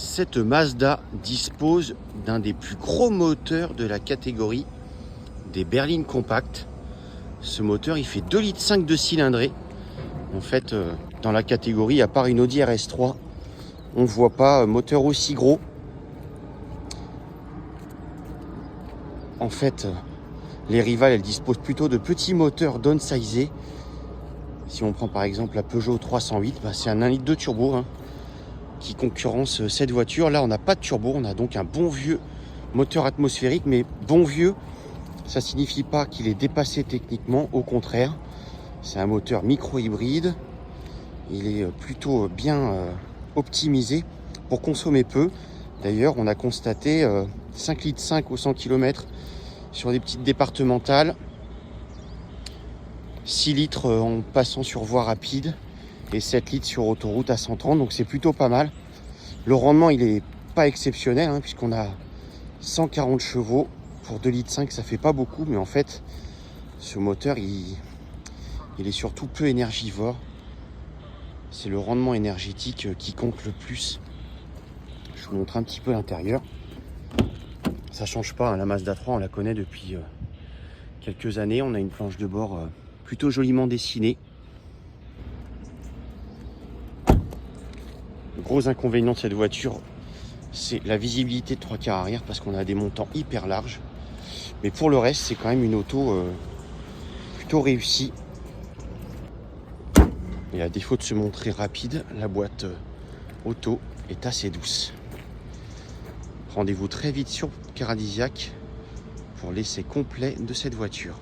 Cette Mazda dispose d'un des plus gros moteurs de la catégorie des berlines compactes. Ce moteur, il fait 2,5 litres de cylindrée. En fait, dans la catégorie, à part une Audi RS3, on ne voit pas moteur aussi gros. En fait, les rivales, elles disposent plutôt de petits moteurs downsizés. Si on prend par exemple la Peugeot 308, c'est un 1 litre de turbo qui concurrence cette voiture. Là, on n'a pas de turbo, on a donc un bon vieux moteur atmosphérique, mais bon vieux, ça ne signifie pas qu'il est dépassé techniquement, au contraire. C'est un moteur micro-hybride, il est plutôt bien optimisé pour consommer peu. D'ailleurs, on a constaté 5,5 litres au 100 km sur des petites départementales, 6 litres en passant sur voie rapide et 7 litres sur autoroute à 130, donc c'est plutôt pas mal. Le rendement, il est pas exceptionnel, puisqu'on a 140 chevaux. Pour 2,5 litres, ça fait pas beaucoup, mais en fait, ce moteur, il est surtout peu énergivore. C'est le rendement énergétique qui compte le plus. Je vous montre un petit peu l'intérieur. Ça change pas, la Mazda 3, on la connaît depuis quelques années. On a une planche de bord plutôt joliment dessinée. Le gros inconvénient de cette voiture, c'est la visibilité de 3/4 arrière, parce qu'on a des montants hyper larges. Mais pour le reste, c'est quand même une auto plutôt réussie. Et à défaut de se montrer rapide, la boîte auto est assez douce. Rendez-vous très vite sur Caradisiac pour l'essai complet de cette voiture.